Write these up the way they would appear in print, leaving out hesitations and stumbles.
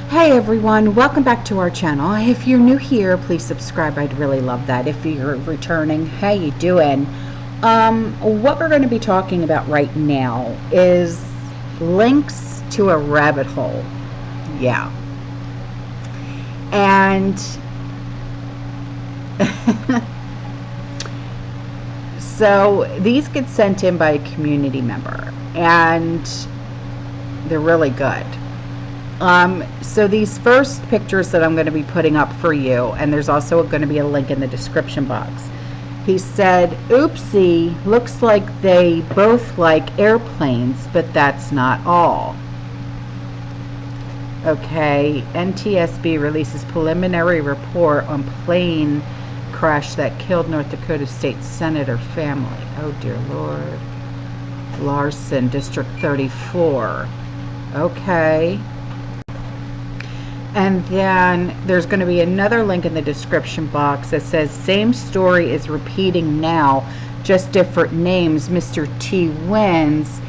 Hey everyone, welcome back to our channel. If you're new here, please subscribe. I'd really love that. If you're returning, how you doing? What we're going to be talking about right now is links to a rabbit hole. Yeah. And so these get sent in by a community member and they're really good. So these first pictures that I'm going to be putting up for you, and there's also going to be a link in the description box. He said, oopsie, looks like they both like airplanes, but that's not all. Okay, NTSB releases preliminary report on plane crash that killed North Dakota State Senator family. Oh dear Lord. Larson, District 34. Okay. And then there's going to be another link in the description box that says same story is repeating now, just different names. Mr. T wins.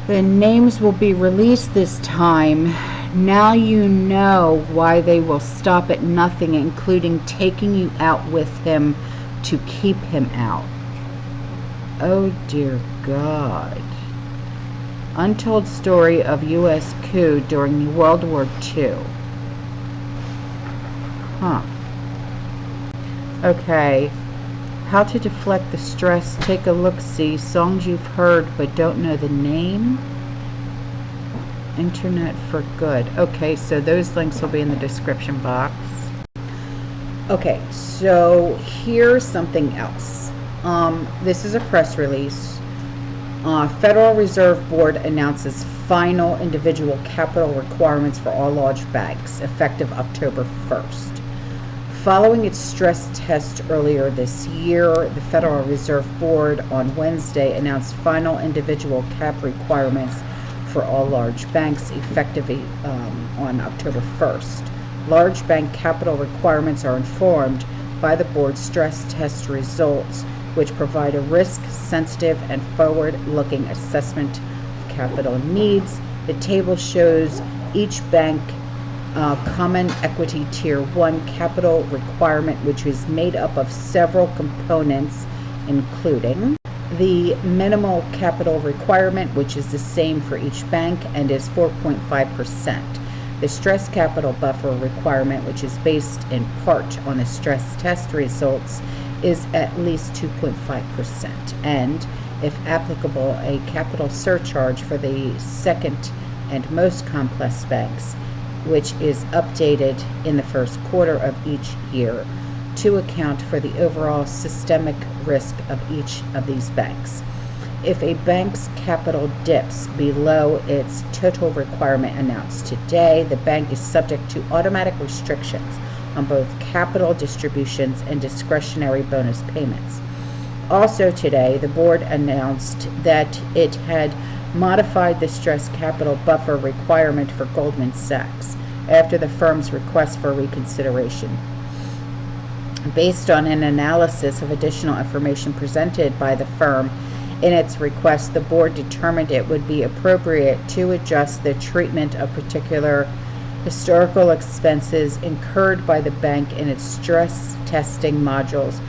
The names will be released this time. Now you know why they will stop at nothing, including taking you out with him to keep him out. Oh dear God. Untold story of U.S. coup during World War II. Huh. Okay. How to deflect the stress. Take a look-see. Songs you've heard but don't know the name. Internet for good. Okay, so those links will be in the description box. Okay, so here's something else. This is a press release. Federal Reserve Board announces final individual capital requirements for all large banks, effective October 1st. Following its stress test earlier this year, the Federal Reserve Board on Wednesday announced final individual cap requirements for all large banks, effective on October 1st. Large bank capital requirements are informed by the board's stress test results, which provide a risk-sensitive and forward-looking assessment of capital needs. The table shows each bank common equity tier 1 capital requirement, which is made up of several components, including the minimal capital requirement, which is the same for each bank and is 4.5%. The stress capital buffer requirement, which is based in part on the stress test results, is at least 2.5%, and if applicable, a capital surcharge for the second and most complex banks, which is updated in the first quarter of each year to account for the overall systemic risk of each of these banks. If a bank's capital dips below its total requirement announced today, the bank is subject to automatic restrictions on both capital distributions and discretionary bonus payments. Also today, the board announced that it had modified the stress capital buffer requirement for Goldman Sachs after the firm's request for reconsideration. Based on an analysis of additional information presented by the firm in its request, the board determined it would be appropriate to adjust the treatment of particular historical expenses incurred by the bank in its stress testing modules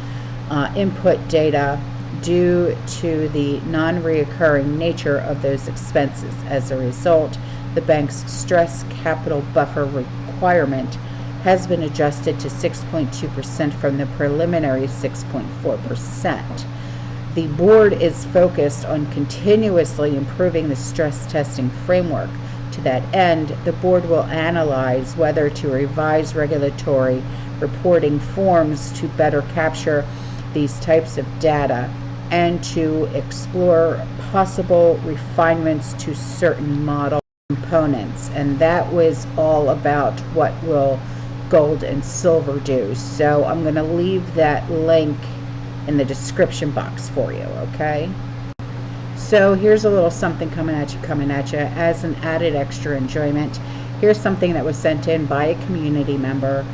input data due to the non-reoccurring nature of those expenses. As a result, the bank's stress capital buffer requirement has been adjusted to 6.2% from the preliminary 6.4%. The board is focused on continuously improving the stress testing framework. To that end, the board will analyze whether to revise regulatory reporting forms to better capture these types of data and to explore possible refinements to certain model components. And that was all about what will gold and silver do. So I'm going to leave that link in the description box for you, okay? So here's a little something coming at you as an added extra enjoyment. Here's something that was sent in by a community member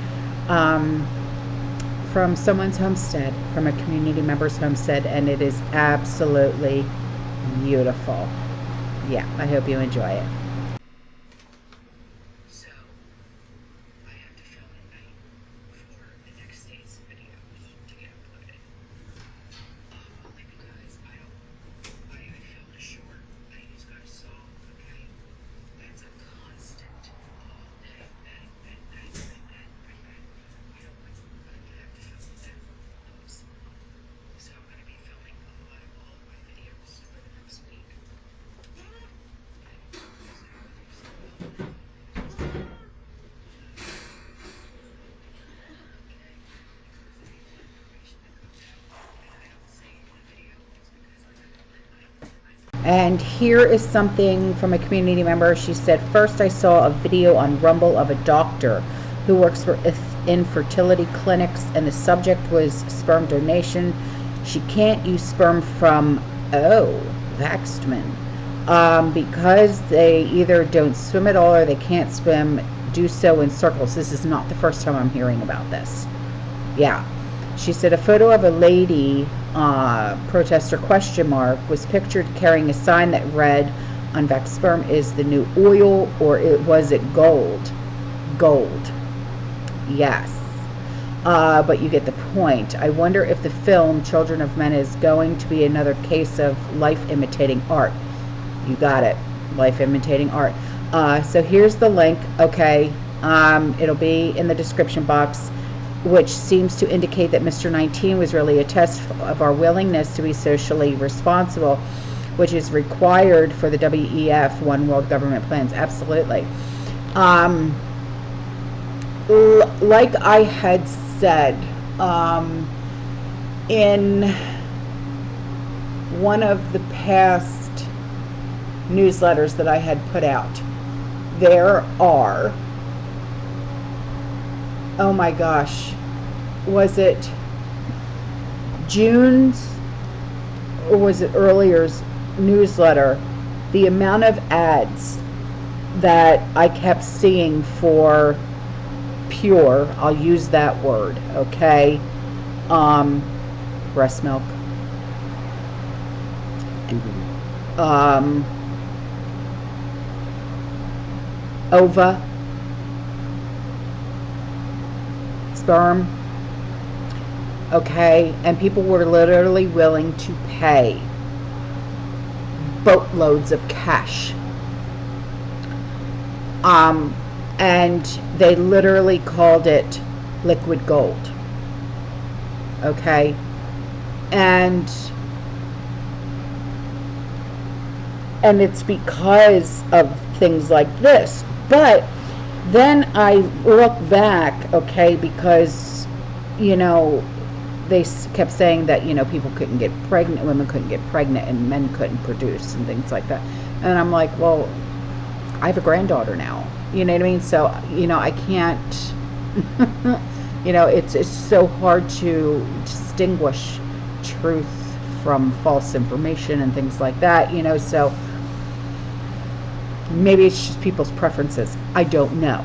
from someone's homestead, from a community member's homestead, and it is absolutely beautiful. Yeah, I hope you enjoy it. So And here is something from a community member. She said, first I saw a video on Rumble of a doctor who works for infertility clinics, and the subject was sperm donation. She can't use sperm from, vaxxed men, because they either don't swim at all or they can't swim, do so in circles. This is not the first time I'm hearing about this. Yeah. She said a photo of a lady, protester question mark, was pictured carrying a sign that read, unvaxxed sperm is the new oil, or was it gold? Gold. Yes. But you get the point. I wonder if the film Children of Men is going to be another case of life imitating art. You got it. Life imitating art. So here's the link. Okay. It'll be in the description box, which seems to indicate that Mr. 19 was really a test of our willingness to be socially responsible, which is required for the WEF, One World Government Plans. Absolutely. Like I had said, in one of the past newsletters that I had put out, there are, oh my gosh, was it June's or was it earlier's newsletter, the amount of ads that I kept seeing for pure, I'll use that word, okay, breast milk, ova, sperm, okay, and people were literally willing to pay boatloads of cash, and they literally called it liquid gold, okay, and it's because of things like this. But then I look back, okay, because, you know, they kept saying that, you know, people couldn't get pregnant, women couldn't get pregnant, and men couldn't produce and things like that. And I'm like, well, I have a granddaughter now, you know what I mean? So, you know, I can't, you know, it's so hard to distinguish truth from false information and things like that, you know, so maybe it's just people's preferences. I don't know.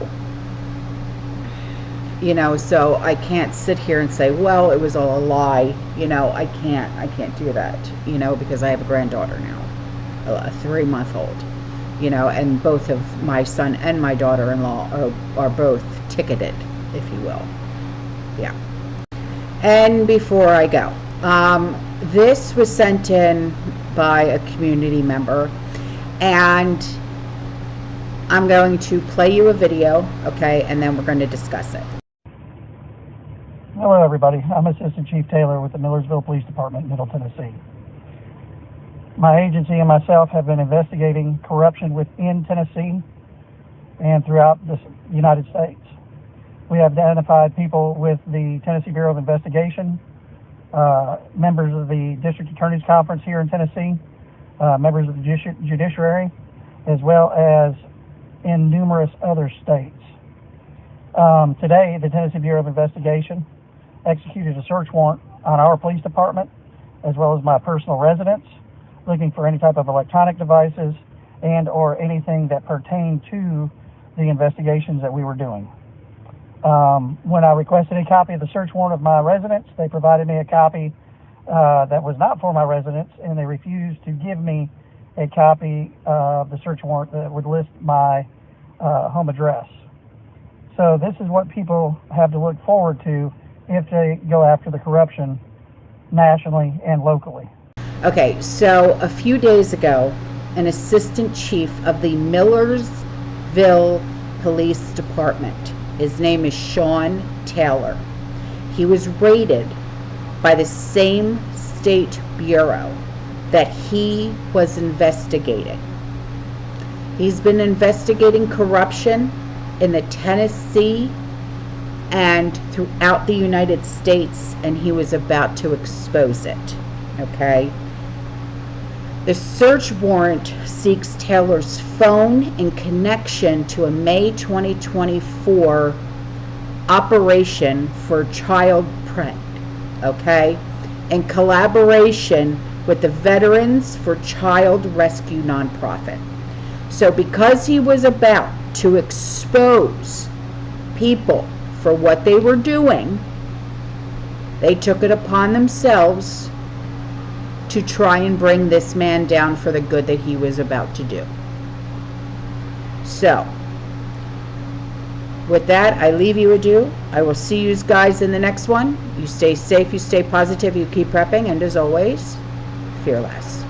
You know, so I can't sit here and say, well, it was all a lie. You know, I can't do that, you know, because I have a granddaughter now, a 3-month-old, you know, and both of my son and my daughter-in-law are both ticketed, if you will. Yeah. And before I go, this was sent in by a community member, and I'm going to play you a video, okay, and then we're going to discuss it. Hello everybody, I'm Assistant Chief Taylor with the Millersville Police Department, Middle Tennessee. My agency and myself have been investigating corruption within Tennessee and throughout the United States. We have identified people with the Tennessee Bureau of Investigation, members of the District Attorney's Conference here in Tennessee, members of the Judiciary, as well as in numerous other states. Today, the Tennessee Bureau of Investigation executed a search warrant on our police department, as well as my personal residence, looking for any type of electronic devices and or anything that pertained to the investigations that we were doing. When I requested a copy of the search warrant of my residence, they provided me a copy that was not for my residence, and they refused to give me a copy of the search warrant that would list my home address. So this is what people have to look forward to if they go after the corruption nationally and locally. Okay, so a few days ago, an assistant chief of the Millersville Police Department, his name is Sean Taylor, he was raided by the same state bureau that he was investigating. He's been investigating corruption in the Tennessee and throughout the United States, and he was about to expose it, okay? The search warrant seeks Taylor's phone in connection to a May 2024 operation for child print, okay, in collaboration with the Veterans for Child Rescue nonprofit. So because he was about to expose people for what they were doing, they took it upon themselves to try and bring this man down for the good that he was about to do. So, with that, I leave you adieu. I will see you guys in the next one. You stay safe, you stay positive, you keep prepping, and as always, fearless.